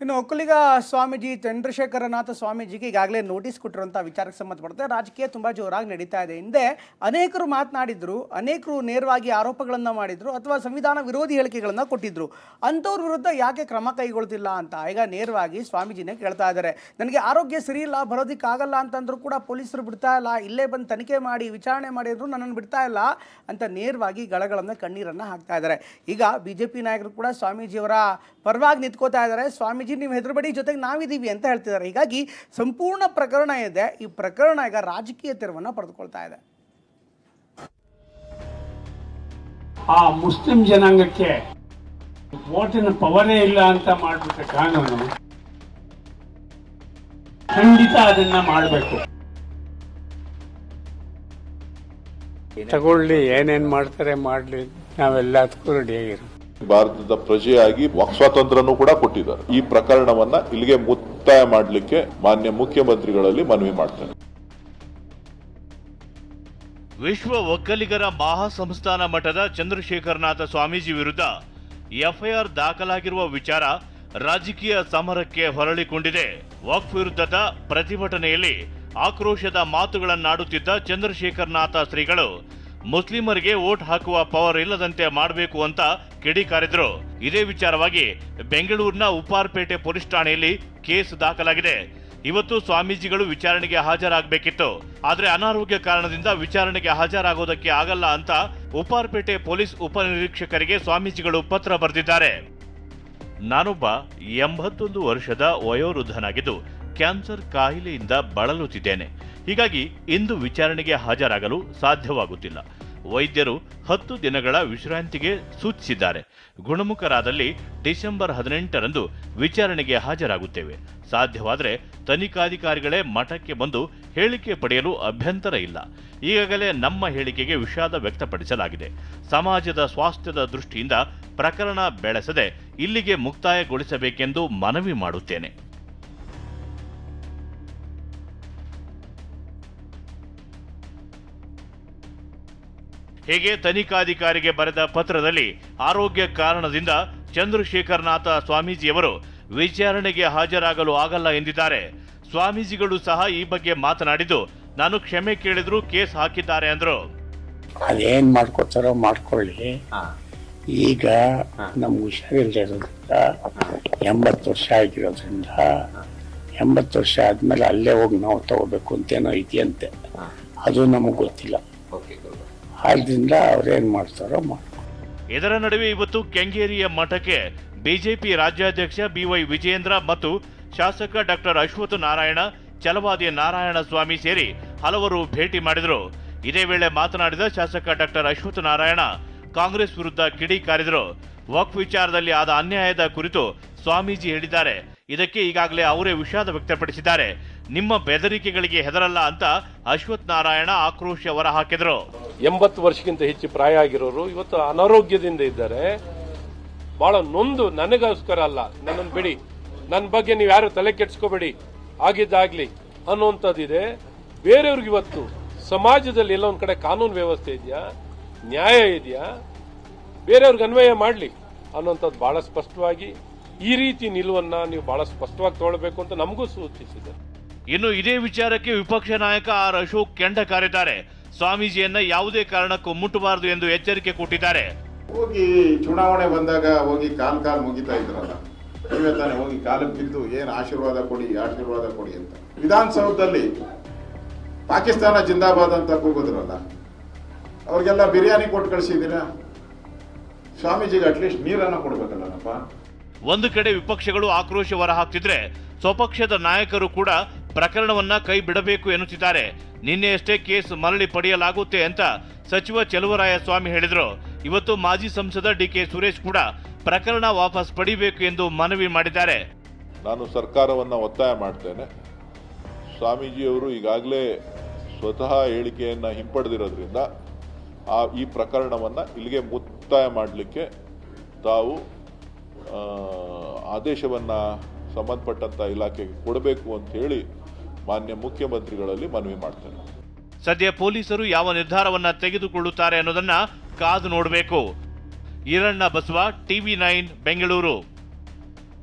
ಇನ್ನು ಒಕ್ಕಲಿಗ ಸ್ವಾಮೀಜಿ ಚಂದ್ರಶೇಖರನಾಥ ಸ್ವಾಮೀಜಿಗೆ ಈಗಾಗಲೇ ನೋಟಿಸ್ ಕೊಟ್ಟಿರುವಂಥ ವಿಚಾರಕ್ಕೆ ಸಂಬಂಧಪಟ್ಟಂತೆ ರಾಜಕೀಯ ತುಂಬ ಜೋರಾಗಿ ನಡೀತಾ ಇದೆ. ಹಿಂದೆ ಅನೇಕರು ಮಾತನಾಡಿದ್ರು, ಅನೇಕರು ನೇರವಾಗಿ ಆರೋಪಗಳನ್ನು ಮಾಡಿದ್ರು ಅಥವಾ ಸಂವಿಧಾನ ವಿರೋಧಿ ಹೇಳಿಕೆಗಳನ್ನು ಕೊಟ್ಟಿದ್ರು. ಅಂಥವ್ರ ವಿರುದ್ಧ ಯಾಕೆ ಕ್ರಮ ಕೈಗೊಳ್ತಿಲ್ಲ ಅಂತ ಈಗ ನೇರವಾಗಿ ಸ್ವಾಮೀಜಿನೇ ಕೇಳ್ತಾ ಇದ್ದಾರೆ. ನನಗೆ ಆರೋಗ್ಯ ಸರಿ ಇಲ್ಲ, ಬರೋದಕ್ಕಾಗಲ್ಲ ಅಂತಂದ್ರೂ ಕೂಡ ಪೊಲೀಸರು ಬಿಡ್ತಾ ಇಲ್ಲ, ಇಲ್ಲೇ ಬಂದು ತನಿಖೆ ಮಾಡಿ ವಿಚಾರಣೆ ಮಾಡಿದ್ರು ನನ್ನನ್ನು ಬಿಡ್ತಾ ಇಲ್ಲ ಅಂತ ನೇರವಾಗಿ ಗಳಗಳನ್ನು ಕಣ್ಣೀರನ್ನು ಹಾಕ್ತಾ ಇದ್ದಾರೆ. ಈಗ ಬಿಜೆಪಿ ನಾಯಕರು ಕೂಡ ಸ್ವಾಮೀಜಿಯವರ ಪರವಾಗಿ ನಿಂತ್ಕೋತಾ ಇದ್ದಾರೆ. ಸ್ವಾಮೀಜಿ ನೀವು ಹೆದರಬೇಡಿ, ಜೊತೆಗೆ ನಾವಿದ್ದೀವಿ ಅಂತ ಹೇಳ್ತಿದ್ದಾರೆ. ಹೀಗಾಗಿ ಸಂಪೂರ್ಣ ಪ್ರಕರಣ ಇದೆ. ಈ ಪ್ರಕರಣ ಈಗ ರಾಜಕೀಯ ತಿರುವನ್ನು ಪಡೆದುಕೊಳ್ತಾ ಇದೆ. ಆ ಮುಸ್ಲಿಂ ಜನಾಂಗಕ್ಕೆ ವೋಟಿನ ಪವರೇ ಇಲ್ಲ ಅಂತ ಮಾಡ್ಬಿಟ್ರೆ ಕಾನೂನು ಖಂಡಿತ ಅದನ್ನ ಮಾಡಬೇಕು. ತಗೊಳ್ಳಿ, ಏನೇನ್ ಮಾಡ್ತಾರೆ ಮಾಡ್ಲಿ, ನಾವೆಲ್ಲದಕ್ಕೂ ರೆಡಿಯಾಗಿರೋ. ಭಾರತದ ಪ್ರಜೆಯಾಗಿ ವಾಕ್ ಸ್ವಾತಂತ್ರ್ಯನೂ ಕೂಡ ಕೊಟ್ಟಿದ್ದಾರೆ. ಈ ಪ್ರಕರಣವನ್ನ ಇಲ್ಲಿಗೆ ಮುಕ್ತಾಯ ಮಾಡಲಿಕ್ಕೆ ಮಾನ್ಯ ಮುಖ್ಯಮಂತ್ರಿಗಳಲ್ಲಿ ಮನವಿ ಮಾಡ್ತೇನೆ. ವಿಶ್ವ ಒಕ್ಕಲಿಗರ ಮಹಾಸಂಸ್ಥಾನ ಮಠದ ಚಂದ್ರಶೇಖರನಾಥ ಸ್ವಾಮೀಜಿ ವಿರುದ್ಧ ಎಫ್ಐಆರ್ ದಾಖಲಾಗಿರುವ ವಿಚಾರ ರಾಜಕೀಯ ಸಮರಕ್ಕೆ ಹೊರಳಿಕೊಂಡಿದೆ. ವಕ್ಫ್ ವಿರುದ್ಧದ ಪ್ರತಿಭಟನೆಯಲ್ಲಿ ಆಕ್ರೋಶದ ಮಾತುಗಳನ್ನಾಡುತ್ತಿದ್ದ ಚಂದ್ರಶೇಖರನಾಥ ಶ್ರೀಗಳು ಮುಸ್ಲಿಮರಿಗೆ ವೋಟ್ ಹಾಕುವ ಪವರ್ ಇಲ್ಲದಂತೆ ಮಾಡಬೇಕು ಅಂತ ಕಿಡಿಕಾರಿದ್ರು. ಇದೇ ವಿಚಾರವಾಗಿ ಬೆಂಗಳೂರಿನ ಉಪ್ಪಾರಪೇಟೆ ಪೊಲೀಸ್ ಠಾಣೆಯಲ್ಲಿ ಕೇಸ್ ದಾಖಲಾಗಿದೆ. ಇವತ್ತು ಸ್ವಾಮೀಜಿಗಳು ವಿಚಾರಣೆಗೆ ಹಾಜರಾಗಬೇಕಿತ್ತು, ಆದರೆ ಅನಾರೋಗ್ಯ ಕಾರಣದಿಂದ ವಿಚಾರಣೆಗೆ ಹಾಜರಾಗೋದಕ್ಕೆ ಆಗಲ್ಲ ಅಂತ ಉಪ್ಪಾರಪೇಟೆ ಪೊಲೀಸ್ ಉಪನಿರೀಕ್ಷಕರಿಗೆ ಸ್ವಾಮೀಜಿಗಳು ಪತ್ರ ಬರೆದಿದ್ದಾರೆ. ನಾನೊಬ್ಬ 81 ವರ್ಷದ ವಯೋವೃದ್ಧನಾಗಿದ್ದು ಕ್ಯಾನ್ಸರ್ ಕಾಯಿಲೆಯಿಂದ ಬಳಲುತ್ತಿದ್ದೇನೆ. ಹೀಗಾಗಿ ಇಂದು ವಿಚಾರಣೆಗೆ ಹಾಜರಾಗಲು ಸಾಧ್ಯವಾಗುತ್ತಿಲ್ಲ. ವೈದ್ಯರು 10 ದಿನಗಳ ವಿಶ್ರಾಂತಿಗೆ ಸೂಚಿಸಿದ್ದಾರೆ. ಗುಣಮುಖರಾದಲ್ಲಿ ಡಿಸೆಂಬರ್ 18ರಂದು ವಿಚಾರಣೆಗೆ ಹಾಜರಾಗುತ್ತೇವೆ. ಸಾಧ್ಯವಾದರೆ ತನಿಖಾಧಿಕಾರಿಗಳೇ ಮಠಕ್ಕೆ ಬಂದು ಹೇಳಿಕೆ ಪಡೆಯಲು ಅಭ್ಯಂತರ ಇಲ್ಲ. ಈಗಾಗಲೇ ನಮ್ಮ ಹೇಳಿಕೆಗೆ ವಿಷಾದ ವ್ಯಕ್ತಪಡಿಸಲಾಗಿದೆ. ಸಮಾಜದ ಸ್ವಾಸ್ಥ್ಯದ ದೃಷ್ಟಿಯಿಂದ ಪ್ರಕರಣ ಬೆಳೆಸದೆ ಇಲ್ಲಿಗೆ ಮುಕ್ತಾಯಗೊಳಿಸಬೇಕೆಂದು ಮನವಿ ಮಾಡುತ್ತೇನೆ. ಹೀಗೆ ತನಿಖಾಧಿಕಾರಿಗೆ ಬರೆದ ಪತ್ರದಲ್ಲಿ ಆರೋಗ್ಯ ಕಾರಣದಿಂದ ಚಂದ್ರಶೇಖರನಾಥ ಸ್ವಾಮೀಜಿಯವರು ವಿಚಾರಣೆಗೆ ಹಾಜರಾಗಲು ಆಗಲ್ಲ ಎಂದಿದ್ದಾರೆ. ಸ್ವಾಮೀಜಿಗಳು ಸಹ ಈ ಬಗ್ಗೆ ಮಾತನಾಡಿದ್ದು, ನಾನು ಕ್ಷಮೆ ಕೇಳಿದ್ರು ಕೇಸ್ ಹಾಕಿದ್ದಾರೆ ಅಂದ್ರು. ಅದೇನ್ ಮಾಡ್ಕೋತಾರೋ ಮಾಡ್ಕೊಳ್ಳಿ. ಈಗ ನಮ್ಗೆ ಹುಷಾರಿಲ್ಲದೆ ಇರೋದ್ರಿಂದ 80 ವರ್ಷ ಆಗಿರೋದ್ರಿಂದ 80 ವರ್ಷ ಆದ್ಮೇಲೆ ಅಲ್ಲೇ ಹೋಗಿ ನಾವು ತಗೋಬೇಕು ಅಂತೇನೋ ಇದೆಯಂತೆ. ಅದು ನಮಗ್ ಗೊತ್ತಿಲ್ಲ. ಆದ್ರಿಂದ ಅವ್ರೇನ್ ಮಾಡ್ತಾರೋ ಮಾಡ್ಕೊ. ಇದರ ನಡುವೆ ಇವತ್ತು ಕೆಂಗೇರಿಯ ಮಠಕ್ಕೆ ಬಿಜೆಪಿ ರಾಜ್ಯಾಧ್ಯಕ್ಷ ಬಿವೈ ವಿಜಯೇಂದ್ರ ಮತ್ತು ಶಾಸಕ ಡಾಕ್ಟರ್ ಅಶ್ವಥ್ ನಾರಾಯಣ, ಛಲವಾದಿ ನಾರಾಯಣ ಸ್ವಾಮಿ ಸೇರಿ ಹಲವರು ಭೇಟಿ ಮಾಡಿದರು. ಇದೇ ವೇಳೆ ಮಾತನಾಡಿದ ಶಾಸಕ ಡಾಕ್ಟರ್ ಅಶ್ವಥ್ ನಾರಾಯಣ ಕಾಂಗ್ರೆಸ್ ವಿರುದ್ಧ ಕಿಡಿಕಾರಿದರು. ವಕ್ಫ್ ವಿಚಾರದಲ್ಲಿ ಆದ ಅನ್ಯಾಯದ ಕುರಿತು ಸ್ವಾಮೀಜಿ ಹೇಳಿದ್ದಾರೆ. ಇದಕ್ಕೆ ಈಗಾಗಲೇ ಅವರೇ ವಿಷಾದ ವ್ಯಕ್ತಪಡಿಸಿದ್ದಾರೆ. ನಿಮ್ಮ ಬೆದರಿಕೆಗಳಿಗೆ ಹೆದರಲ್ಲ ಅಂತ ಅಶ್ವಥ್ ನಾರಾಯಣ ಆಕ್ರೋಶ ಹೊರಹಾಕಿದರು. 80 ವರ್ಷಕ್ಕಿಂತ ಹೆಚ್ಚು ಪ್ರಾಯ ಆಗಿರೋರು ಇವತ್ತು ಅನಾರೋಗ್ಯದಿಂದ ಇದ್ದಾರೆ. ಬಹಳ ನೊಂದು, ನನಗೋಸ್ಕರ ಅಲ್ಲ, ನನ್ನನ್ನು ಬಿಡಿ, ನನ್ನ ಬಗ್ಗೆ ನೀವು ಯಾರು ತಲೆ ಕೆಡ್ಸ್ಕೋಬೇಡಿ, ಆಗಿದ್ದಾಗ್ಲಿ ಅನ್ನುವಂಥದ್ದಿದೆ. ಬೇರೆಯವ್ರಿಗೆ ಇವತ್ತು ಸಮಾಜದಲ್ಲಿ ಎಲ್ಲ ಒಂದ್ ಕಡೆ ಕಾನೂನು ವ್ಯವಸ್ಥೆ ಇದೆಯಾ, ನ್ಯಾಯ ಇದೆಯಾ, ಬೇರೆಯವ್ರಿಗೆ ಅನ್ವಯ ಮಾಡಲಿ ಅನ್ನುವಂಥದ್ದು ಬಹಳ ಸ್ಪಷ್ಟವಾಗಿ ಈ ರೀತಿ ನಿಲುವನ್ನ ನೀವು ಬಹಳ ಸ್ಪಷ್ಟವಾಗಿ ತಗೊಳ್ಬೇಕು ಅಂತ ನಮಗೂ ಸೂಚಿಸಿದೆ. ಇನ್ನು ಇದೇ ವಿಚಾರಕ್ಕೆ ವಿಪಕ್ಷ ನಾಯಕ ಆರ್ ಅಶೋಕ್ ಕೆಂಡ ಕಾರಿದ್ದಾರೆ. ಸ್ವಾಮೀಜಿಯನ್ನ ಯಾವುದೇ ಕಾರಣಕ್ಕೂ ಮುಟ್ಟಬಾರದು ಎಂದು ಎಚ್ಚರಿಕೆ ಕೊಟ್ಟಿದ್ದಾರೆ. ಹೋಗಿ ಚುನಾವಣೆ ಬಂದಾಗ ಹೋಗಿ ಕಾಲ್ ಮುಗಿತಾ ಇದ್ರಲ್ಲ, ನೀವೇ ತಾನೆ ಹೋಗಿ ಕಾಲಕ್ಕೆ ಬಿದ್ದು ಏನು ಆಶೀರ್ವಾದ ಕೊಡಿ ಅಂತ ವಿಧಾನಸೌಧದಲ್ಲಿ ಪಾಕಿಸ್ತಾನ ಜಿಂದಾಬಾದ್ ಅಂತ ಕೂಗಿದ್ರಲ್ಲ, ಅವ್ರಿಗೆಲ್ಲ ಬಿರಿಯಾನಿ ಕೊಟ್ಟು ಕಳಿಸಿದ್ದೀರಾ? ಸ್ವಾಮೀಜಿಗೆ ಅಟ್ಲೀಸ್ಟ್ ನೀರನ್ನ ಕೊಡ್ಬೇಕಲ್ಲಪ್ಪ. ಒಂದು ಕಡೆ ವಿಪಕ್ಷಗಳು ಆಕ್ರೋಶ ಹೊರಹಾಕ್ತಿದ್ರೆ ಸ್ವಪಕ್ಷದ ನಾಯಕರು ಕೂಡ ಪ್ರಕರಣವನ್ನ ಕೈ ಬಿಡಬೇಕು ಎನ್ನುತ್ತಿದ್ದಾರೆ. ನಿನ್ನೆಯಷ್ಟೇ ಕೇಸ್ ಮರಳಿ ಪಡೆಯಲಾಗುತ್ತೆ ಅಂತ ಸಚಿವ ಚೆಲುವರಾಯ ಸ್ವಾಮಿ ಹೇಳಿದ್ರು. ಇವತ್ತು ಮಾಜಿ ಸಂಸದ ಡಿಕೆ ಸುರೇಶ್ ಕೂಡ ಪ್ರಕರಣ ವಾಪಸ್ ಪಡಿಬೇಕು ಎಂದು ಮನವಿ ಮಾಡಿದ್ದಾರೆ. ನಾನು ಸರ್ಕಾರವನ್ನ ಒತ್ತಾಯ ಮಾಡ್ತೇನೆ. ಸ್ವಾಮೀಜಿಯವರು ಈಗಾಗಲೇ ಸ್ವತಃ ಹೇಳಿಕೆಯನ್ನ ಹಿಂಪಡೆದಿರೋದ್ರಿಂದ ಈ ಪ್ರಕರಣವನ್ನ ಇಲ್ಲಿಗೆ ಮುಕ್ತಾಯ ಮಾಡಲಿಕ್ಕೆ ತಾವು ಆದೇಶವನ್ನ ಸಂಬಂಧಪಟ್ಟಂತ ಇಲಾಖೆಗೆ ಕೊಡಬೇಕು ಅಂತ ಹೇಳಿ ಮಾನ್ಯ ಮುಖ್ಯಮಂತ್ರಿಗಳಲ್ಲಿ ಮನವಿ ಮಾಡ್ತೇನೆ. ಸದ್ಯ ಪೊಲೀಸರು ಯಾವ ನಿರ್ಧಾರವನ್ನ ತೆಗೆದುಕೊಳ್ಳುತ್ತಾರೆ ಅನ್ನೋದನ್ನ ಕಾದು ನೋಡಬೇಕು. ಈರಣ್ಣ ಬಸವ, TV9 ಬೆಂಗಳೂರು.